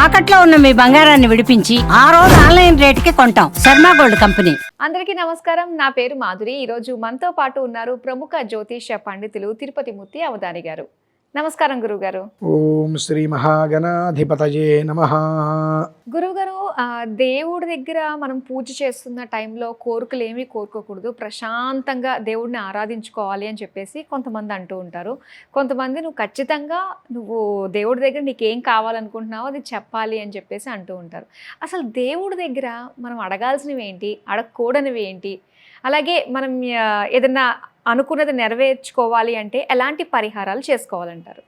తాకట్లో ఉన్న మీ బంగారాన్ని విడిపించి ఆ రోజు ఆన్లైన్ రేటుకి కొంటాం. Sharma gold company. అందరికీ నమస్కారం. నా పేరు మాధురి. ఈరోజు మనతో పాటు ఉన్నారు ప్రముఖ జ్యోతిష్య పండితులు తిరుపతి ముత్తి అవధాని గారు. నమస్కారం గురుగారు. ఓం శ్రీ మహాగణాధిపతయే నమః. గురుగారు, దేవుడి దగ్గర మనం పూజ చేస్తున్న టైంలో కోరికలు ఏమీ కోరుకోకూడదు, ప్రశాంతంగా దేవుడిని ఆరాధించుకోవాలి అని చెప్పేసి కొంతమంది అంటూ ఉంటారు. కొంతమంది నువ్వు ఖచ్చితంగా దేవుడి దగ్గర నీకేం కావాలనుకుంటున్నావో అది చెప్పాలి అని చెప్పేసి అంటూ ఉంటారు. అసలు దేవుడి దగ్గర మనం అడగాల్సినవి ఏంటి, అడగకూడనివి ఏంటి, అలాగే మనం ఏదన్నా అనుకున్నది నెరవేర్చుకోవాలి అంటే ఎలాంటి పరిహారాలు చేసుకోవాలంటారు?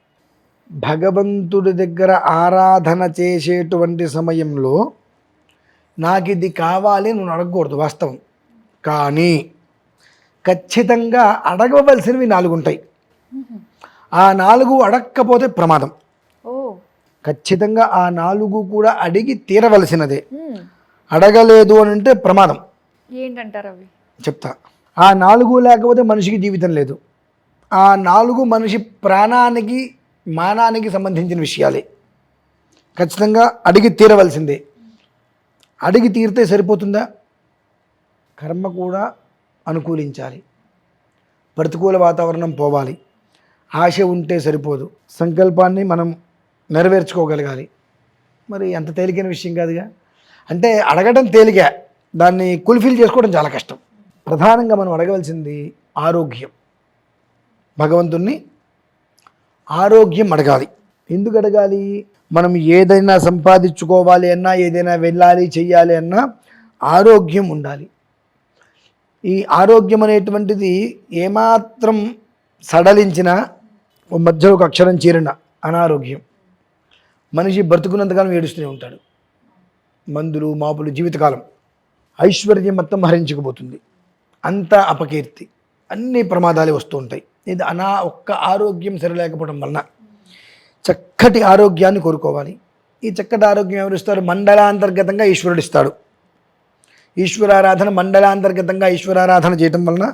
భగవంతుడి దగ్గర ఆరాధన చేసేటువంటి సమయంలో నాకు ఇది కావాలి నువ్వు అడగకూడదు వాస్తవం. కానీ ఖచ్చితంగా అడగవలసినవి 4 ఉంటాయి. ఆ 4 అడగకపోతే ప్రమాదం. ఖచ్చితంగా ఆ 4 కూడా అడిగి తీరవలసినదే. అడగలేదు అని అంటే ప్రమాదం. ఏంటంటారు అవి? చెప్తా. ఆ 4 లేకపోతే మనిషికి జీవితం లేదు. ఆ 4 మనిషి ప్రాణానికి మానానికి సంబంధించిన విషయాలే. ఖచ్చితంగా అడిగి తీరవలసిందే. అడిగి తీరితే సరిపోతుందా? కర్మ కూడా అనుకూలించాలి, ప్రతికూల వాతావరణం పోవాలి. ఆశ ఉంటే సరిపోదు, సంకల్పాన్ని మనం నెరవేర్చుకోగలగాలి. మరి అంత తేలికైన విషయం కాదుగా. అంటే అడగడం తేలిక, దాన్ని ఫుల్ఫిల్ చేసుకోవడం చాలా కష్టం. ప్రధానంగా మనం అడగవలసింది ఆరోగ్యం. భగవంతుణ్ణి ఆరోగ్యం అడగాలి. ఎందుకు అడగాలి? మనం ఏదైనా సంపాదించుకోవాలి అన్నా, ఏదైనా వెళ్ళాలి చెయ్యాలి అన్నా ఆరోగ్యం ఉండాలి. ఈ ఆరోగ్యం అనేటువంటిది ఏమాత్రం సడలించినా మధ్య ఒక అక్షరం చీరిన అనారోగ్యం. మనిషి బ్రతుకున్నంతకాలం ఏడుస్తూనే ఉంటాడు. మందులు మాపులు జీవితకాలం. ఐశ్వర్యం మొత్తం హరించుకుపోతుంది. అంత అపకీర్తి, అన్ని ప్రమాదాలు వస్తూ ఉంటాయి. ఇది ఒక్క ఆరోగ్యం సరిలేకపోవడం వలన చక్కటి ఆరోగ్యాన్ని కోరుకోవాలి. ఈ చక్కటి ఆరోగ్యం ఎవరిస్తారు? మండలాంతర్గతంగా ఈశ్వరుడు ఇస్తాడు. ఈశ్వరారాధన మండలాంతర్గతంగా ఈశ్వరారాధన చేయటం వలన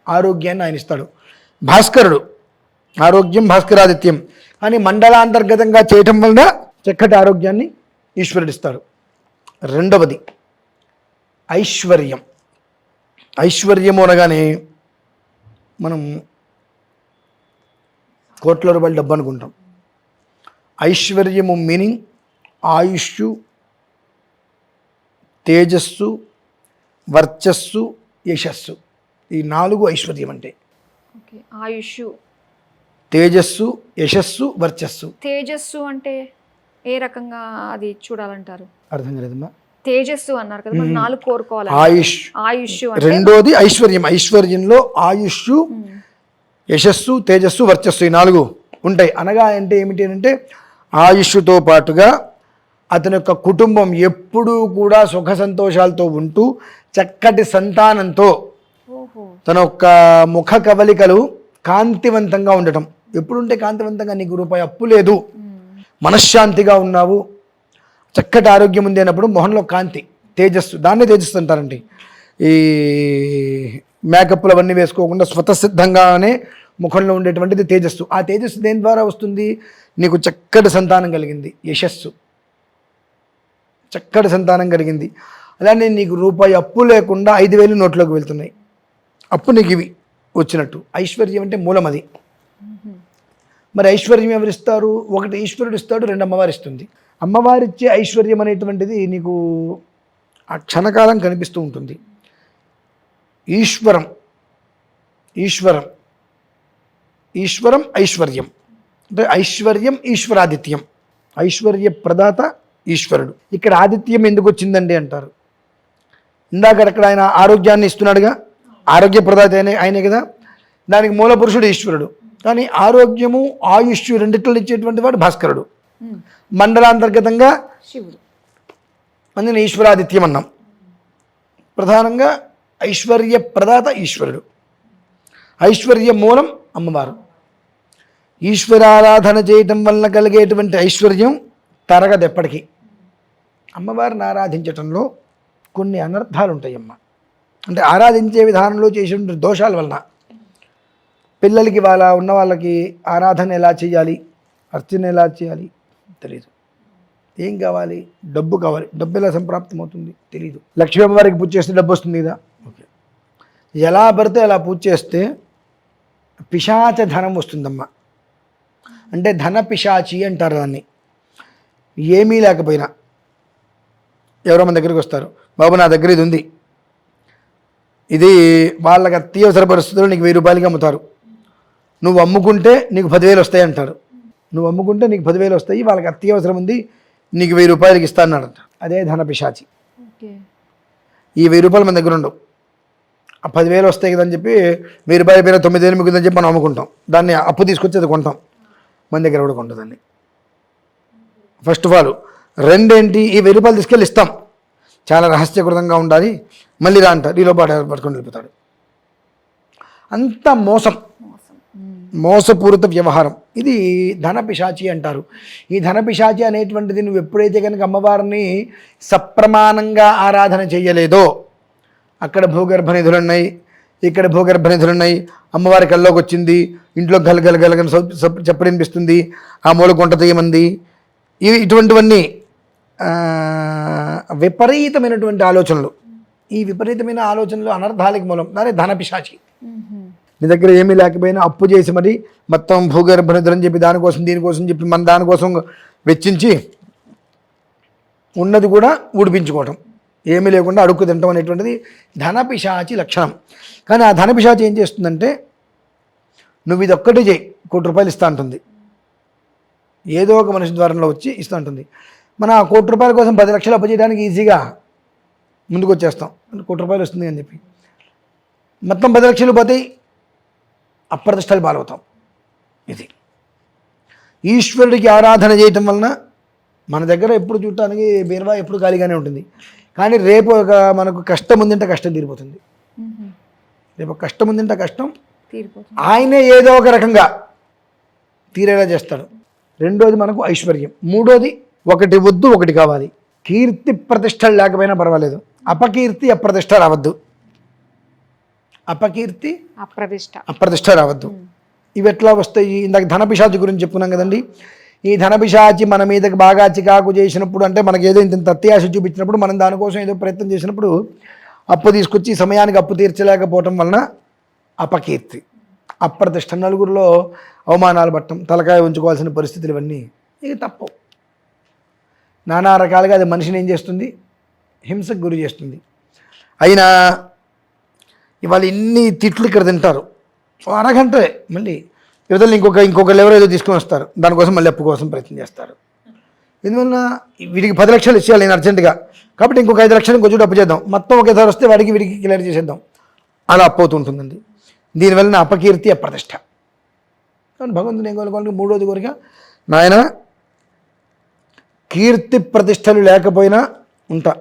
ఆరోగ్యాన్ని ఆయన ఇస్తాడు. భాస్కరుడు ఆరోగ్యం భాస్కరాదిత్యం, కానీ మండలాంతర్గతంగా చేయటం వలన చక్కటి ఆరోగ్యాన్ని ఈశ్వరుడు ఇస్తాడు. రెండవది ఐశ్వర్యం. ఐశ్వర్యము అనగానే మనం కోట్ల రూపాయల డబ్బు అనుకుంటాం. ఐశ్వర్యము మీనింగ్ ఆయుష్, తేజస్సు, వర్చస్సు, యశస్సు. ఈ 4 ఐశ్వర్యం అంటే. ఆయుష్, తేజస్సు, యశస్సు, వర్చస్సు. తేజస్సు అంటే ఏ రకంగా అది చూడాలంటారు? అర్థం కాలేదమ్మా. తేజస్సు అన్నారు కదా, 4 కోరుకోవాలి. ఆయుష్. రెండోది ఐశ్వర్యం. ఐశ్వర్యంలో ఆయుష్, యశస్సు, తేజస్సు, వర్చస్సు ఈ 4 ఉంటాయి. అనగా అంటే ఏమిటి అంటే ఆయుష్తో పాటుగా అతని యొక్క కుటుంబం ఎప్పుడూ కూడా సుఖ సంతోషాలతో ఉంటూ చక్కటి సంతానంతో తన యొక్క ముఖ కవలికలు కాంతివంతంగా ఉండటం. ఎప్పుడుంటే కాంతివంతంగా? నీకు రూపాయి అప్పు లేదు, మనశ్శాంతిగా ఉన్నావు, చక్కటి ఆరోగ్యం ఉంది అన్నప్పుడు మొహంలో కాంతి, తేజస్సు. దాన్నే తేజస్సు అంటారండి. ఈ మేకప్లు అవన్నీ వేసుకోకుండా స్వతసిద్ధంగానే ముఖంలో ఉండేటువంటిది తేజస్సు. ఆ తేజస్సు దేని ద్వారా వస్తుంది? నీకు చక్కటి సంతానం కలిగింది, యశస్సు, చక్కటి సంతానం కలిగింది. అలానే నీకు రూపాయి అప్పు లేకుండా 5,000 నోట్లోకి వెళ్తున్నాయి. అప్పు నీకు ఇవి వచ్చినట్టు. ఐశ్వర్యం అంటే మూలం అది. మరి ఐశ్వర్యం ఎవరిస్తారు? ఒకటి ఈశ్వరుడు ఇస్తాడు, 2 అమ్మవారు ఇస్తుంది. అమ్మవారిచ్చే ఐశ్వర్యం అనేటువంటిది నీకు ఆ క్షణకాలం కనిపిస్తూ ఉంటుంది. ఈశ్వరం ఐశ్వర్యం అంటే ఐశ్వర్యం ఈశ్వరాదిత్యం. ఐశ్వర్య ప్రదాత ఈశ్వరుడు. ఇక్కడ ఆదిత్యం ఎందుకు వచ్చిందండి అంటారు. ఇందాక అక్కడ ఆయన ఆరోగ్యాన్ని ఇస్తున్నాడుగా, ఆరోగ్య ప్రదాత ఆయనే కదా. దానికి మూల పురుషుడు ఈశ్వరుడు. కానీ ఆరోగ్యము ఆయుష్ రెండిట్లో ఇచ్చేటువంటి వాడు భాస్కరుడు. మండలాంతర్గతంగా శివుడు. అందుకని ఈశ్వరాదిత్యం అన్నాం. ప్రధానంగా ఐశ్వర్య ప్రదాత ఈశ్వరుడు, ఐశ్వర్య మూలం అమ్మవారు. ఈశ్వరారాధన చేయటం వలన కలిగేటువంటి ఐశ్వర్యం తరగదు ఎప్పటికీ. అమ్మవారిని ఆరాధించటంలో కొన్ని అనర్థాలు ఉంటాయమ్మ. అంటే ఆరాధించే విధానంలో చేసిన దోషాల వలన పిల్లలకి ఉన్న వాళ్ళకి ఆరాధన ఎలా చేయాలి, అర్చన ఎలా చేయాలి తెలియదు. ఏం కావాలి? డబ్బు కావాలి. డబ్బు ఎలా సంప్రాప్తం అవుతుంది? తెలియదు. లక్ష్మీ అమ్మవారికి పూజ చేస్తే డబ్బు వస్తుంది కదా. ఓకే, ఎలా పడితే అలా పూజ చేస్తే పిశాచ ధనం వస్తుందమ్మా. అంటే ధన పిశాచి అంటారు దాన్ని. ఏమీ లేకపోయినా ఎవరో మన దగ్గరికి వస్తారు, బాబు నా దగ్గర ఇది ఉంది, ఇది వాళ్ళకి అత్యవసర పరిస్థితుల్లో నీకు 1000 రూపాయలకి అమ్ముతారు, నువ్వు అమ్ముకుంటే నీకు 10,000 వస్తాయి అంటారు. నువ్వు అమ్ముకుంటే నీకు 10,000 వస్తాయి, వాళ్ళకి అత్యవసరం ఉంది, నీకు 1000 రూపాయలకి ఇస్తా అన్నాడంట. అదే ధన పిశాచి. ఈ 1000 రూపాయలు మన దగ్గర ఉండవు, ఆ 10,000 వస్తాయి కదని చెప్పి 1000 రూపాయలు పైన 9,000 మిగులుదని చెప్పి మనం అమ్ముకుంటాం. దాన్ని అప్పు తీసుకొచ్చి అది కొంటాం, మన దగ్గర కూడా కొంటుందండి. ఫస్ట్ ఆఫ్ ఆల్ రెండేంటి, ఈ 1000 రూపాయలు తీసుకెళ్ళి ఇస్తాం, చాలా రహస్యకృతంగా ఉండాలి, మళ్ళీ రా అంటారు, ఈలో పాటు పట్టుకొని వెళ్ళిపోతాడు. అంత మోసం, మోసపూరిత వ్యవహారం. ఇది ధన పిశాచి అంటారు. ఈ ధన పిశాచి అనేటువంటిది నువ్వు ఎప్పుడైతే కనుక అమ్మవారిని సప్రమాణంగా ఆరాధన చేయలేదో, అక్కడ భూగర్భ నిధులు ఉన్నాయి, ఇక్కడ భూగర్భ నిధులు ఉన్నాయి, అమ్మవారి కల్లోకి వచ్చింది, ఇంట్లో గలగలగలగని చెప్పడినిపిస్తుంది, ఆ మూల గుంట తీయమంది, ఇటువంటివన్నీ విపరీతమైనటువంటి ఆలోచనలు. ఈ విపరీతమైన ఆలోచనలు అనర్థాలకు మూలం. దాని ధన పిశాచి. నీ దగ్గర ఏమీ లేకపోయినా అప్పు చేసి మరి మొత్తం భూగర్భ నిధులని చెప్పి దానికోసం దీనికోసం చెప్పి మన దానికోసం వెచ్చించి ఉన్నది కూడా ఊడిపించుకోవటం, ఏమీ లేకుండా అడుక్కు తినటం అనేటువంటిది ధన పిశాచి లక్షణం. కానీ ఆ ధన పిశాచి ఏం చేస్తుందంటే, నువ్వు ఇది ఒక్కటే చేయి, 1 కోటి రూపాయలు ఇస్తా ఉంటుంది, ఏదో ఒక మనిషి ద్వారంలో వచ్చి ఇస్తూ ఉంటుంది. మన 1 కోటి రూపాయల కోసం 10 లక్షలు అప్పు చేయడానికి ఈజీగా ముందుకు వచ్చేస్తాం, 1 కోటి రూపాయలు వస్తుంది అని చెప్పి. మొత్తం 10 లక్షలు పోతాయి, అప్రతిష్టలు పాలవుతాం. ఇది ఈశ్వరుడికి ఆరాధన చేయటం వలన మన దగ్గర ఎప్పుడు చూడటానికి బీరువా ఎప్పుడు ఖాళీగానే ఉంటుంది. కానీ రేపు ఒక మనకు కష్టం ఉందంటే కష్టం తీరిపోతుంది. రేపు కష్టం ఉందంటే కష్టం తీరిపోతుంది. ఆయనే ఏదో ఒక రకంగా తీరేలా చేస్తాడు. రెండోది మనకు ఐశ్వర్యం. మూడోది ఒకటి వద్దు ఒకటి కావాలి. కీర్తి ప్రతిష్టలు లేకపోయినా పర్వాలేదు, అపకీర్తి అప్రతిష్ట రావద్దు. అపకీర్తి అప్రతిష్ట రావద్దు. ఇవి ఎట్లా వస్తాయి? ఇందాక ధన పిశాచి గురించి చెప్పుకున్నాం కదండి. ఈ ధన పిశాచి మన మీదకి బాగా చికాకు చేసినప్పుడు, అంటే మనకి ఏదో ఇంత అత్యాశ చూపించినప్పుడు, మనం దానికోసం ఏదో ప్రయత్నం చేసినప్పుడు అప్పు తీసుకొచ్చి సమయానికి అప్పు తీర్చలేకపోవటం వలన అపకీర్తి, అప్రతిష్ట, నలుగురిలో అవమానాలు పట్టడం, తలకాయ ఉంచుకోవాల్సిన పరిస్థితులు, ఇవన్నీ ఇది తప్పు. నానా రకాలుగా అది మనిషిని ఏం చేస్తుంది? హింసకు గురి చేస్తుంది. అయినా ఇవాళ ఇన్ని తిట్లు ఇక్కడ తింటారు, అరగంటే మళ్ళీ యువతలు ఇంకొకళ్ళు ఎవరో ఏదో తీసుకొని వస్తారు, దానికోసం మళ్ళీ అప్పు కోసం ప్రయత్నం చేస్తారు. ఎందువల్ల వీడికి 10 లక్షలు ఇచ్చేయాలి నేను అర్జెంటుగా, కాబట్టి ఇంకొక 5 లక్షలు కొంచెం అప్పు చేద్దాం, మొత్తం ఒకేసారి వస్తే వీడికి క్లియర్ చేసేద్దాం, అలా అప్పు అవుతుంటుందండి. దీనివల్ల అపకీర్తి అప్రతిష్ట. కానీ భగవంతుని ఏం కోరుకోవాలి? మూడోది కోరిక, నాయన కీర్తి ప్రతిష్టలు లేకపోయినా ఉంటా,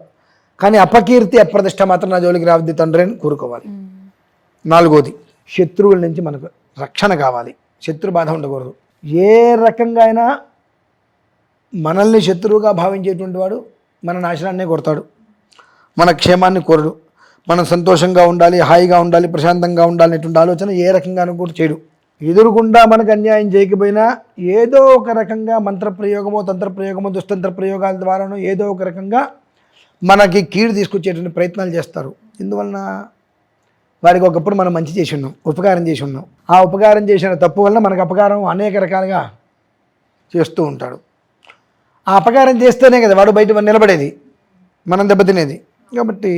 కానీ అపకీర్తి అప్రతిష్ట మాత్రం నా జోలికి రావద్దు తండ్రి అని కోరుకోవాలి. నాలుగోది, శత్రువుల నుంచి మనకు రక్షణ కావాలి, శత్రు బాధ ఉండకూడదు. ఏ రకంగా అయినా మనల్ని శత్రువుగా భావించేటువంటి వాడు మన నాశనాన్నే కొడతాడు, మన క్షేమాన్ని కోరడు. మనం సంతోషంగా ఉండాలి, హాయిగా ఉండాలి, ప్రశాంతంగా ఉండాలి అనేటువంటి ఆలోచన ఏ రకంగానూ కూడా చేయడు. ఎదురుగుండా మనకు అన్యాయం చేయకపోయినా ఏదో ఒక రకంగా మంత్రప్రయోగమో, తంత్రప్రయోగమో, దుస్తంత్ర ప్రయోగాల ద్వారానో ఏదో ఒక రకంగా మనకి కీడు తీసుకొచ్చేటువంటి ప్రయత్నాలు చేస్తారు. ఎందువలన? వారికి ఒకప్పుడు మనం మంచి చేసి ఉన్నాం, ఉపకారం చేసి ఉన్నాం. ఆ ఉపకారం చేసిన తప్పు వలన మనకు అపకారం అనేక రకాలుగా చేస్తూ ఉంటాడు. ఆ అపకారం చేస్తేనే కదా వాడు బయట నిలబడేది, మనం దెబ్బతినేది. కాబట్టి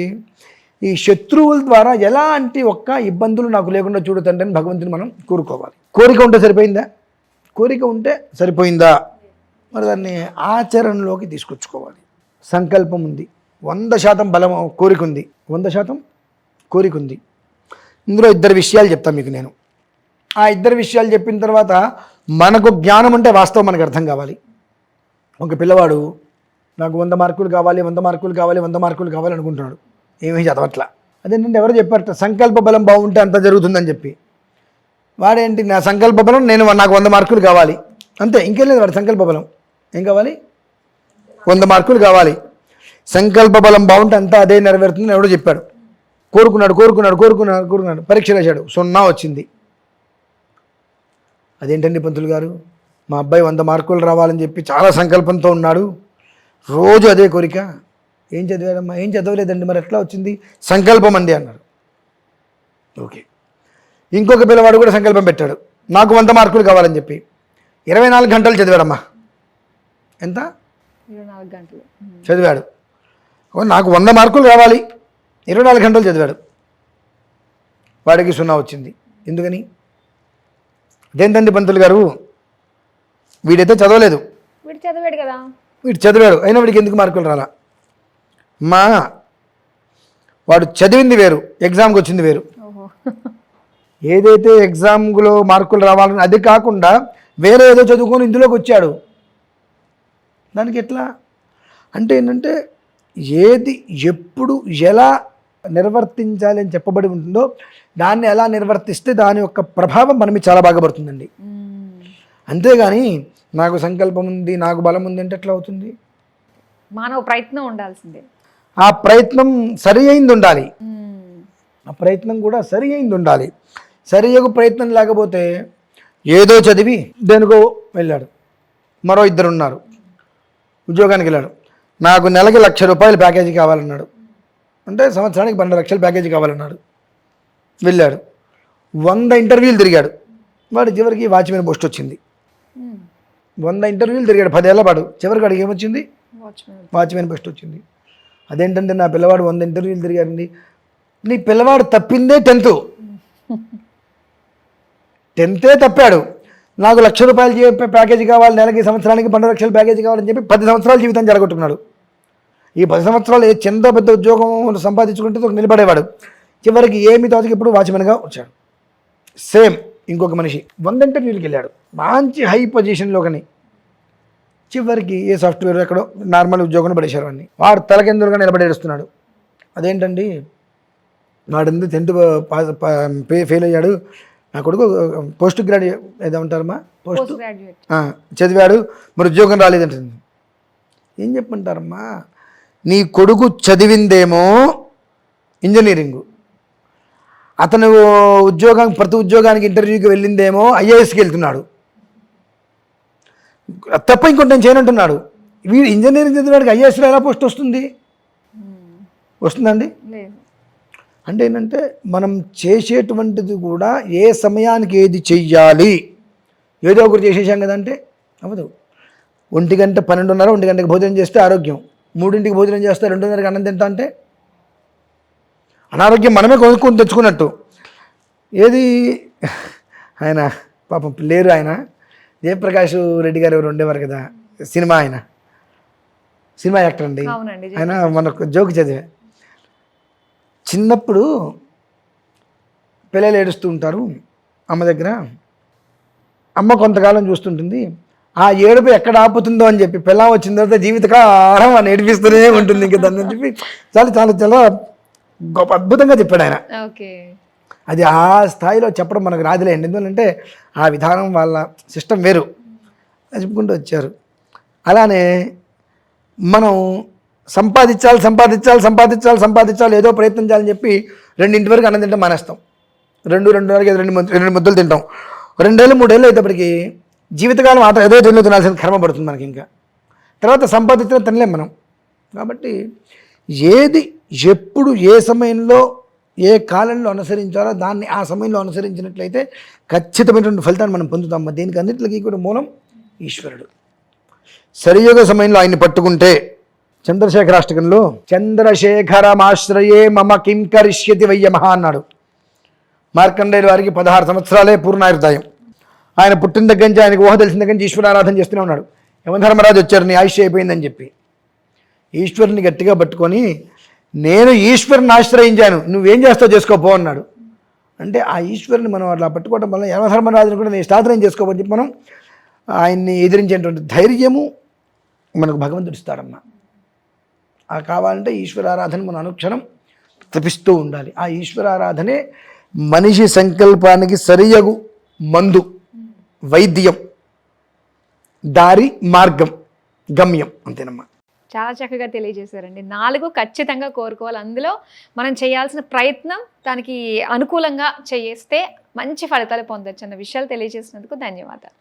ఈ శత్రువుల ద్వారా ఎలాంటి ఒక్క ఇబ్బందులు నాకు లేకుండా చూడతండి అని భగవంతుని మనం కోరుకోవాలి. కోరిక ఉంటే సరిపోయిందా? కోరిక ఉంటే సరిపోయిందా? మరి దాన్ని ఆచరణలోకి తీసుకొచ్చుకోవాలి. సంకల్పం ఉంది, 100% బలం, కోరిక ఉంది, 100% కోరిక ఉంది. ఇందులో 2 విషయాలు చెప్తాను మీకు నేను. ఆ 2 విషయాలు చెప్పిన తర్వాత మనకు జ్ఞానం అంటే వాస్తవం మనకు అర్థం కావాలి. ఒక పిల్లవాడు నాకు 100 మార్కులు కావాలి, 100 మార్కులు కావాలి, 100 మార్కులు కావాలి అనుకుంటున్నాడు, ఏమీ చదవట్లా. అదేంటంటే ఎవరు చెప్పారట? సంకల్ప బలం బాగుంటే అంత జరుగుతుందని చెప్పి. వాడేంటి, నా సంకల్ప బలం నాకు 100 మార్కులు కావాలి అంతే, ఇంకేం లేదు. వాడి సంకల్ప బలం ఏం కావాలి? 100 మార్కులు కావాలి. సంకల్ప బలం బాగుంటే అంతా అదే నెరవేరుతుందని ఎవడో చెప్పాడు. కోరుకున్నాడు, పరీక్ష రాశాడు, 0 వచ్చింది. అదేంటండి పంతులు గారు, మా అబ్బాయి 100 మార్కులు రావాలని చెప్పి చాలా సంకల్పంతో ఉన్నాడు, రోజు అదే కోరిక. ఏం చదివాడమ్మా? ఏం చదవలేదండి. మరి ఎట్లా వచ్చింది? సంకల్పం అండి అన్నారు. ఓకే. ఇంకొక పిల్లవాడు కూడా సంకల్పం పెట్టాడు, నాకు 100 మార్కులు కావాలని చెప్పి. 24 గంటలు చదివాడమ్మా. ఎంత? 24 గంటలు చదివాడు. నాకు 100 మార్కులు రావాలి, 24 గంటలు చదివాడు. వాడికి 0 వచ్చింది. ఎందుకని? అదేంటండి పంతులు గారు, వీడైతే చదవలేదు, వీడు చదివాడు కదా. వీడు చదివాడు, అయినా వీడికి ఎందుకు మార్కులు రాలా? వాడు చదివింది వేరు, ఎగ్జామ్కి వచ్చింది వేరు. ఓహో. ఏదైతే ఎగ్జామ్లో మార్కులు రావాలని అది కాకుండా వేరే ఏదో చదువుకొని ఇందులోకి వచ్చాడు. దానికి ఎట్లా అంటే ఏంటంటే, ఏది ఎప్పుడు ఎలా నిర్వర్తించాలి అని చెప్పబడి ఉంటుందో దాన్ని ఎలా నిర్వర్తిస్తే దాని యొక్క ప్రభావం మన మీద చాలా బాగా పడుతుందండి. అంతేగాని నాకు సంకల్పం ఉంది, నాకు బలం ఉంది అంటే ఎట్లా అవుతుంది? మానవ ప్రయత్నం ఉండాల్సిందే. ఆ ప్రయత్నం సరి అయింది ఉండాలి. ఆ ప్రయత్నం కూడా సరి అయింది ఉండాలి. సరి అయ్యకు ప్రయత్నం లేకపోతే ఏదో చదివి దేనికో వెళ్ళాడు. మరో 2 ఉన్నారు, ఉద్యోగానికి వెళ్ళాడు. నాకు నెలకి ₹1,00,000 ప్యాకేజీ కావాలన్నాడు. అంటే సంవత్సరానికి 12 లక్షల ప్యాకేజీ కావాలన్నాడు. వెళ్ళాడు, 100 ఇంటర్వ్యూలు తిరిగాడు. వాడు చివరికి వాచ్మెన్ పోస్ట్ వచ్చింది. 100 ఇంటర్వ్యూలు తిరిగాడు 10 ఏళ్ల పాటు. చివరికి వాడికి ఏమొచ్చింది? వాచ్మెన్ పోస్ట్ వచ్చింది. అదేంటంటే నా పిల్లవాడు 100 ఇంటర్వ్యూలు తిరిగాడండి. నీ పిల్లవాడు తప్పిందే 10థే తప్పాడు. నాకు ₹1,00,000 ప్యాకేజీ కావాలి, నెలకి సంవత్సరానికి 12 లక్షల ప్యాకేజీ కావాలని చెప్పి 10 సంవత్సరాల జీవితం జరగొట్టుకున్నాడు. ఈ 10 సంవత్సరాలు చిన్న పెద్ద ఉద్యోగం సంపాదించుకుంటే ఒక నిలబడేవాడు. చివరికి ఏమి తోచకి ఇప్పుడు వాచ్మెన్గా వచ్చాడు. సేమ్ ఇంకొక మనిషి 100 ఇంటర్వ్యూకి వెళ్ళాడు, మంచి హై పొజిషన్లోకని. చివరికి ఏ సాఫ్ట్వేర్ ఎక్కడో నార్మల్ ఉద్యోగం పడేశారు వాడిని. వాడు తలకెందులుగా నిలబడేస్తున్నాడు. అదేంటండి, వాడు 10th ఫెయిల్ అయ్యాడు, నా కొడుకు పోస్ట్ గ్రాడ్యుయేట్ ఏదో ఉంటారమ్మా, పోస్ట్ చదివాడు, మరి ఉద్యోగం రాలేదంటుంది. ఏం చెప్పంటారమ్మా? నీ కొడుకు చదివిందేమో ఇంజనీరింగు, అతను ప్రతి ఉద్యోగానికి ఇంటర్వ్యూకి వెళ్ళిందేమో ఐఏఎస్కి వెళ్తున్నాడు. తప్ప ఇంకోటి నేను చేయనంటున్నాడు. వీడు ఇంజనీరింగ్ చదివాడికి ఐఏఎస్లో ఎలా పోస్ట్ వస్తుంది? వస్తుందండి? అంటే ఏంటంటే మనం చేసేటువంటిది కూడా ఏ సమయానికి ఏది చెయ్యాలి, ఏదో ఒకటి చేసేసాం కదంటే అవ్వదు. 1 గంట 12:30 1 గంటకి భోజనం చేస్తే ఆరోగ్యం, 3ంటికి భోజనం చేస్తే 2:30కి అన్నం తింటా అంటే అనారోగ్యం. మనమే కొనుక్కొని తెచ్చుకున్నట్టు. ఏది ఆయన పాపం లేరు, ఆయన జయప్రకాష్ రెడ్డి గారు ఎవరు ఉండేవారు కదా, సినిమా యాక్టర్ అండి ఆయన. మనకు జోక్ చదివా, చిన్నప్పుడు పిల్లలు ఏడుస్తూ ఉంటారు అమ్మ దగ్గర. అమ్మ కొంతకాలం చూస్తుంటుంది, ఆ ఏడుపు ఎక్కడ ఆపుతుందో అని చెప్పి పిల్లం వచ్చిన తర్వాత జీవితకాలం అని ఏడిపిస్తూనే ఉంటుంది. ఇంకా దాన్ని చెప్పి చాలా చాలా చాలా గొప్ప అద్భుతంగా చెప్పాడు ఆయన. అది ఆ స్థాయిలో చెప్పడం మనకు రాదులేండి. ఎందుకంటే ఆ విధానం వాళ్ళ సిస్టమ్ వేరు, చెప్పుకుంటూ వచ్చారు. అలానే మనం సంపాదించాలి ఏదో ప్రయత్నం చేయాలని చెప్పి 2 వరకు అన్నం తింటాం మానేస్తాం. 2 ముద్దలు తింటాం. 2 ఏళ్ళు 3 ఏళ్ళు అయితేప్పటికి జీవితకాలం ఏదో తిండి తినాల్సిన కర్మ పడుతుంది మనకి. ఇంకా తర్వాత సంపాదించిన తినలేం మనం. కాబట్టి ఏది ఎప్పుడు ఏ సమయంలో ఏ కాలంలో అనుసరించాలో దాన్ని ఆ సమయంలో అనుసరించినట్లయితే ఖచ్చితమైనటువంటి ఫలితాన్ని మనం పొందుతాం. దీనికి అన్నింటికి కూడా మూలం ఈశ్వరుడు. సరియోగ సమయంలో ఆయన్ని పట్టుకుంటే, చంద్రశేఖరాష్టకంలో చంద్రశేఖరమాశ్రయే మమ కిం కరిష్యతి వయ్యమహ అన్నాడు. మార్కండేయుల వారికి 16 సంవత్సరాలే పూర్ణాయుర్దాయం. ఆయన పుట్టిన దగ్గర నుంచి, ఆయనకు ఊహ తెలిసిన దగ్గర నుంచి ఈశ్వరారాధన చేస్తూనే ఉన్నాడు. యమధర్మరాజు వచ్చారు, నీ ఆయుష్ అయిపోయిందని చెప్పి. ఈశ్వరుని గట్టిగా పట్టుకొని, నేను ఈశ్వరుని ఆశ్రయించాను, నువ్వేం చేస్తావు చేసుకోపో అన్నాడు. అంటే ఆ ఈశ్వరుని మనం అట్లా పట్టుకోవడం వల్ల యమధర్మరాజుని కూడా నేను స్థాత్రం చేసుకోమని చెప్పి మనం ఆయన్ని ఎదిరించేటువంటి ధైర్యము మనకు భగవంతుడు ఇస్తాడమ్మా. ఆ కావాలంటే ఈశ్వరారాధన మన అనుక్షణం తపిస్తూ ఉండాలి. ఆ ఈశ్వరారాధనే మనిషి సంకల్పానికి సరియగు మందు, వైద్యం, దారి, మార్గం, గమ్యం. అంతేనమ్మా. చాలా చక్కగా తెలియజేశారండి. 4 ఖచ్చితంగా కోరుకోవాలి. అందులో మనం చేయాల్సిన ప్రయత్నం దానికి అనుకూలంగా చేస్తే మంచి ఫలితాలు పొందొచ్చు అన్న విషయాలు తెలియజేసినందుకు ధన్యవాదాలు.